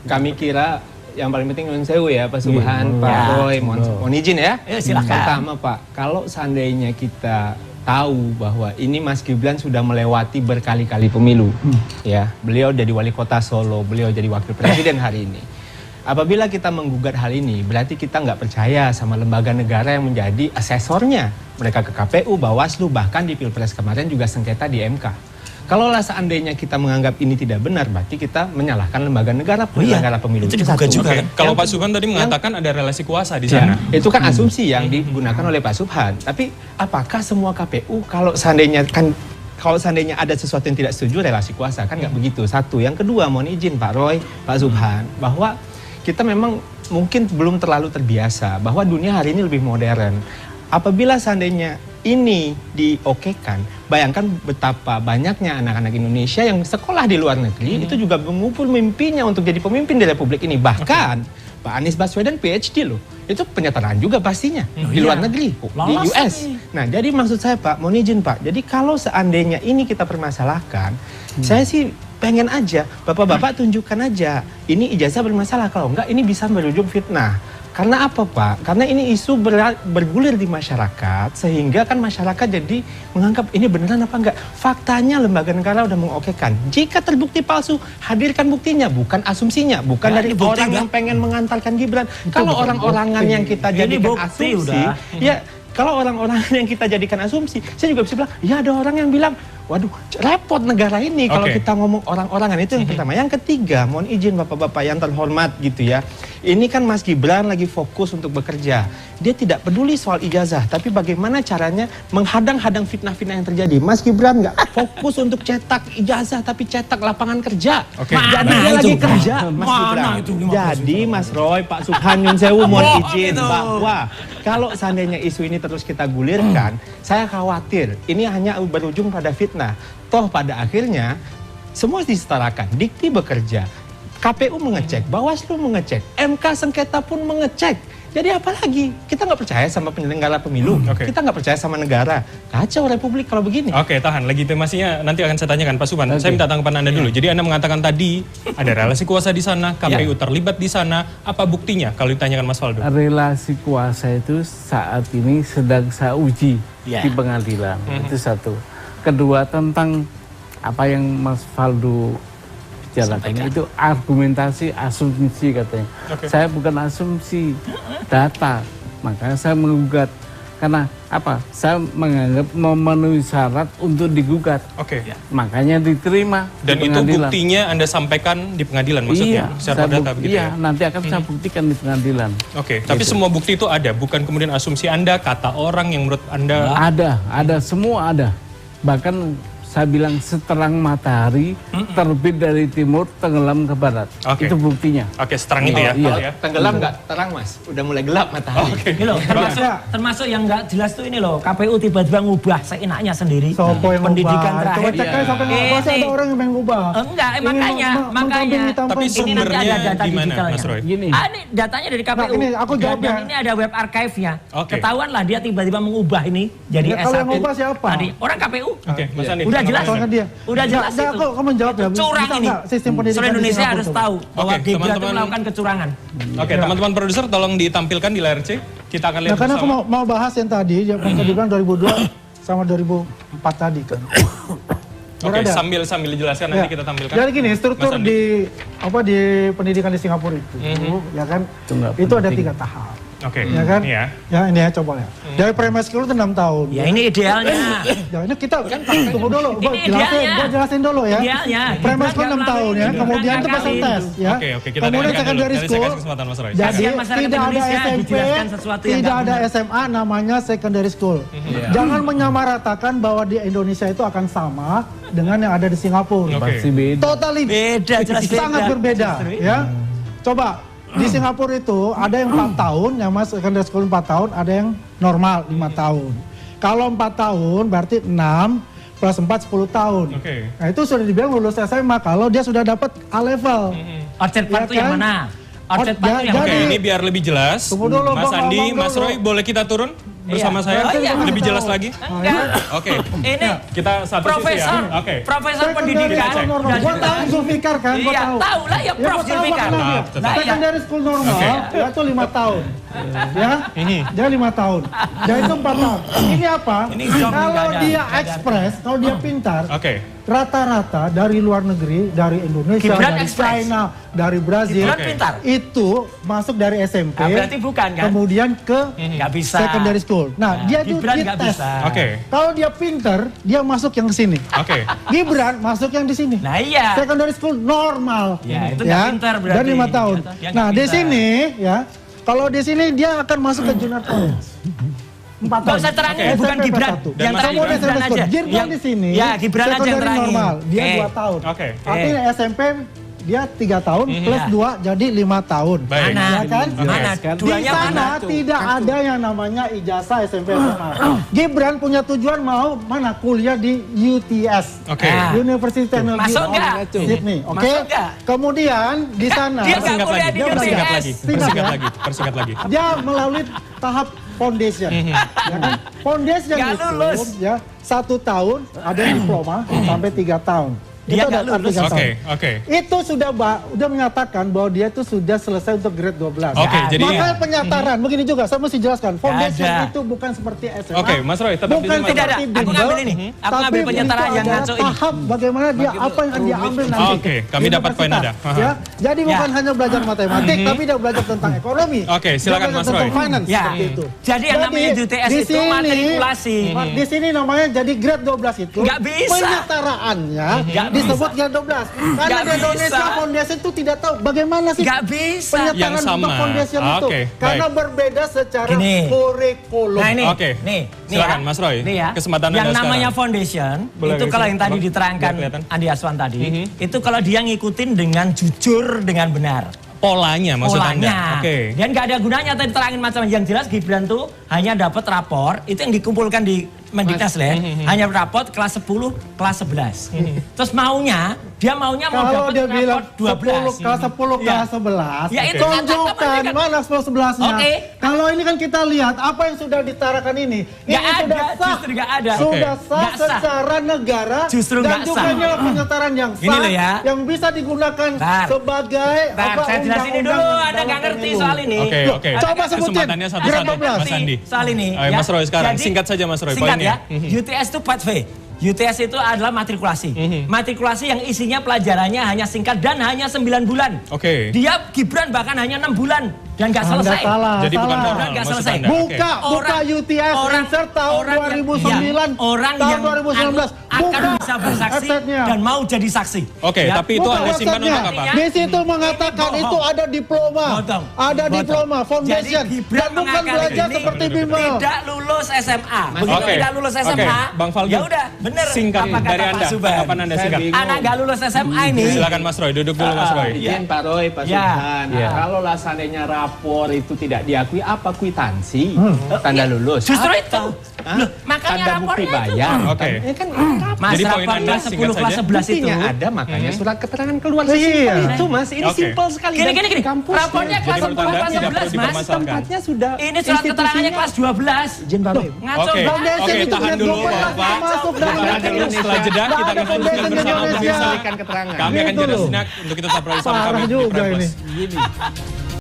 Kami kira yang paling penting Nyun Sewu ya, Pak Subhan, Pak Roy, mohon izin ya. Silakan. Pertama Pak, kalau seandainya kita tahu bahwa ini Mas Gibran sudah melewati berkali-kali pemilu, ya, beliau jadi wali kota Solo, beliau jadi wakil presiden hari ini. Apabila kita menggugat hal ini, berarti kita nggak percaya sama lembaga negara yang menjadi asesornya. Mereka ke KPU, Bawaslu, bahkan di Pilpres kemarin juga sengketa di MK. Kalaulah seandainya kita menganggap ini tidak benar, berarti kita menyalahkan lembaga negara penyelenggara pemilu. Itu digugat juga kan? Kalau Pak Subhan tadi mengatakan ada relasi kuasa di sana. Itu kan asumsi yang digunakan oleh Pak Subhan. Tapi apakah semua KPU kalau seandainya ada sesuatu yang tidak setuju relasi kuasa, kan nggak begitu. Satu, yang kedua, mohon izin Pak Roy, Pak Subhan, bahwa kita memang mungkin belum terlalu terbiasa bahwa dunia hari ini lebih modern. Apabila seandainya ini diokekan, bayangkan betapa banyaknya anak-anak Indonesia yang sekolah di luar negeri itu juga mengumpul mimpinya untuk jadi pemimpin di Republik ini. Bahkan Pak Anies Baswedan PhD loh, itu penyetaraan juga pastinya di luar negeri, di US. Nah, jadi maksud saya Pak, mohon izin Pak, jadi kalau seandainya ini kita permasalahkan, saya sih pengen aja bapak-bapak tunjukkan aja ini ijazah bermasalah, kalau enggak ini bisa berujung fitnah. Karena apa Pak? Karena ini isu bergulir di masyarakat, sehingga kan masyarakat jadi menganggap ini beneran apa enggak. Faktanya lembaga negara udah mengokekan. Jika terbukti palsu, hadirkan buktinya, bukan asumsinya, bukan dari orang yang pengen mengantarkan Gibran. Kalau orang-orangan yang kita jadikan asumsi, ya kalau orang-orang yang kita jadikan asumsi, saya juga bisa bilang, ya ada orang yang bilang, waduh, repot negara ini kalau kita ngomong orang-orangan. Itu yang pertama. Yang ketiga, mohon izin bapak-bapak yang terhormat gitu ya. Ini kan Mas Gibran lagi fokus untuk bekerja. Dia tidak peduli soal ijazah, tapi bagaimana caranya menghadang-hadang fitnah-fitnah yang terjadi. Mas Gibran nggak fokus untuk cetak ijazah, tapi cetak lapangan kerja. Jadi dia lagi kerja, Mas Gibran. Jadi Mas Roy, Pak Subhan, Nyun Sewu, mohon izin bahwa kalau seandainya isu ini terus kita gulirkan, saya khawatir ini hanya berujung pada fitnah. Toh pada akhirnya semua disetarakan, Dikti bekerja, KPU mengecek, Bawaslu mengecek, MK sengketa pun mengecek. Jadi apalagi? Kita nggak percaya sama penyelenggara pemilu, kita nggak percaya sama negara. Kacau Republik kalau begini. Tahan. Legitimasinya nanti akan saya tanyakan Pak Subhan. Saya minta tanggapan Anda dulu. Jadi Anda mengatakan tadi ada relasi kuasa di sana, KPU terlibat di sana. Apa buktinya kalau ditanyakan Mas Faldo? Relasi kuasa itu saat ini sedang saya uji di pengadilan. Itu satu. Kedua, tentang apa yang Mas Faldo bicarakan itu argumentasi, asumsi katanya. Saya bukan asumsi, data. Makanya saya menggugat. Karena apa? Saya menganggap memenuhi syarat untuk digugat. Makanya diterima. Dan itu buktinya Anda sampaikan di pengadilan maksudnya? Secara data begitu ya? Nanti akan saya buktikan di pengadilan. Tapi semua bukti itu ada, bukan kemudian asumsi Anda, kata orang yang menurut Anda? Ada, semua ada. Bahkan saya bilang seterang matahari terbit dari timur tenggelam ke barat. Itu buktinya. Seterang itu ya. Tenggelam nggak terang Mas, udah mulai gelap matahari. Ini loh, termasuk yang nggak jelas tuh ini loh, KPU tiba-tiba ngubah seenaknya sendiri. Pendidikan terakhir. Coba cek aja sampai nggak ada orang yang pengen ngubah. Enggak, makanya. Tapi sumbernya di mana Mas Roy? Ini datanya dari KPU. Ini aku jawab ya. Dan ini ada web archive-nya. Ketahuan lah dia tiba-tiba mengubah ini jadi S1. Kalau yang ngubah siapa? Orang KPU. Mas Andi. Udah jelas. Udah jelas itu. Kamu jawab ya. Curang ini. Sistem pendidikan seluruh Indonesia harus tahu bahwa Gibran itu melakukan kecurangan. Teman-teman produser tolong ditampilkan di layar C. Kita akan lihat karena aku mau bahas yang tadi, yang Gibran 2002 sama 2004 tadi kan. Sambil dijelaskan nanti kita tampilkan. Jadi gini, struktur di pendidikan di Singapura itu, ya kan, itu ada 3 tahap. Ya kan? Ya ini ya coba ya. Dari primary school itu 6 tahun. Ya ini idealnya. Ya ini kita kan tunggu dulu. Gua jelasin dulu ya. Primary school 6 tahun ya. Kemudian itu pasang tes ya. Kemudian secondary school. Jadi tidak ada SMP, tidak ada SMA namanya secondary school. Jangan menyamaratakan bahwa di Indonesia itu akan sama dengan yang ada di Singapura. Totally beda, sangat berbeda ya. Coba di Singapura itu ada yang 4 tahun, yang masuk secondary school 4 tahun, ada yang normal 5 tahun. Kalau 4 tahun berarti 6 plus 4 10 tahun. Nah itu sudah dibilang lulus SMA kalau dia sudah dapat A level. Orchard Park itu yang mana? Orchard Park yang ini biar lebih jelas. Tunggu dulu, Mas Andi, Mas Roy, boleh kita turun? bersama saya lebih jelas lagi? Enggak. Oke. Ini kita satu sisi ya. Oke. Profesor pendidikan. Gua tahu Zulfikar kan, gua Iya, tahu. tahu lah ya Prof Zulfikar. Secondary school normal, ya itu 5 tahun. Ya, dia 5 tahun. Dia itu 4 tahun. Ini apa? Kalau dia ekspres, kalau dia pintar, rata-rata dari luar negeri, dari Indonesia, dari China, dari Brazil, itu masuk dari SMP, berarti bukan kan? Kemudian ke secondary school. Nah, dia itu dites. Kalau dia pintar, dia masuk yang ke sini. Gibran masuk yang di sini. Nah iya. Secondary school normal. Ya, itu nggak pintar berarti. Dan 5 tahun. Nah, di sini ya, kalau di sini dia akan masuk ke junior college. 4 tahun. Gak usah terangin, bukan Gibran. Yang terangin Gibran aja. Gibran di sini. Ya, Gibran aja yang terangin. Normal, dia 2 tahun. Artinya SMP dia 3 tahun plus 2 jadi 5 tahun. Mana? Ya kan? Mana? Di sana tidak ada yang namanya ijazah SMP SMA. Gibran punya tujuan mau mana kuliah di UTS. University Technology Sydney. Oke. Kemudian di sana dia nggak kuliah di UTS. Persingkat lagi. Dia melalui tahap foundation. Ya kan? Foundation itu ya 1 tahun ada diploma sampai 3 tahun. Dia nggak lulus. Itu sudah menyatakan bahwa dia itu sudah selesai untuk grade 12. Jadi makanya penyataan begini juga saya mesti jelaskan. Foundation itu bukan seperti SMA. Mas Roy, tetap bukan seperti bimbel. Aku ngambil ini. Aku ngambil penyataan yang ngaco ini. Tahap bagaimana dia apa yang akan dia ambil nanti. Kami dapat poin Anda. Ya, jadi bukan hanya belajar matematik, tapi dia belajar tentang ekonomi. Silakan Mas Roy. Tentang finance seperti itu. Jadi yang namanya UTS itu matrikulasi. Di sini namanya jadi grade 12 itu. Nggak bisa. Penyetaraannya disebut grade 12. Karena di Indonesia foundation itu tidak tahu bagaimana sih penyetaraan untuk foundation itu. Karena berbeda secara kurikulum. Nah ini. Silakan Mas Roy. Kesempatan Anda yang sekarang. namanya foundation itu kalau yang tadi diterangkan Andi Aswan tadi, itu kalau dia ngikutin dengan jujur dengan benar. Polanya maksud Anda? Dan nggak ada gunanya tadi terangin macam yang jelas Gibran tuh hanya dapat rapor itu yang dikumpulkan di Mendiknas hanya rapor kelas 10, kelas 11. Terus dia maunya mau kalau dapat dia bilang rapor 12. Kelas 10, kelas 11. Ya itu tunjukkan mana 10, 11-nya. Kalau ini kan kita lihat apa yang sudah ditarakan ini. Nggak ada, justru nggak ada. Sudah sah secara negara. Justru dan juga inilah penyetaran yang sah. Yang bisa digunakan sebagai saya jelasin ini dulu, Anda nggak ngerti soal ini. Coba sebutin. Kesempatannya satu-satu, Mas Andi. Soal ini. Mas Roy sekarang, singkat saja Mas Roy. Singkat ya, UTS itu pathway. UTS itu adalah matrikulasi. Matrikulasi yang isinya pelajarannya hanya singkat dan hanya 9 bulan. Dia Gibran bahkan hanya 6 bulan dan nggak selesai. Jadi bukan formal, nggak selesai. Buka UTS insert tahun 2009, tahun 2019. Akan bisa bersaksi dan mau jadi saksi. Tapi itu Anda simpan untuk apa? Di situ mengatakan itu ada diploma. Ada diploma foundation. Dan bukan belajar seperti bimbel. Tidak lulus SMA. Begitu tidak lulus SMA, ya udah bener. Singkat dari Anda. Kapan Anda singkat? Anak nggak lulus SMA ini. Silakan Mas Roy, duduk dulu Mas Roy. Izin Pak Roy, Pak Subhan. Kalau seandainya rapor itu tidak diakui, apa kwitansi? Tanda lulus. Justru itu. Makanya tanda bukti rapornya bayar. itu. Kan Mas, jadi poin Anda kelas 10, singkat kelas saja. 11 itu ada, makanya surat keterangan keluar sesimpel itu Mas. Ini simpel sekali. Gini. Kampus. Rapornya kelas 10, kelas 11 Mas. Tempatnya sudah. Ini surat keterangannya kelas 12. Izin Pak Roy. Ngaco. Tahan dulu Bapak. Setelah jeda kita akan lanjutkan bersama pemirsa. Kami akan jeda sejenak untuk kita tetap bersama kami di Prambors.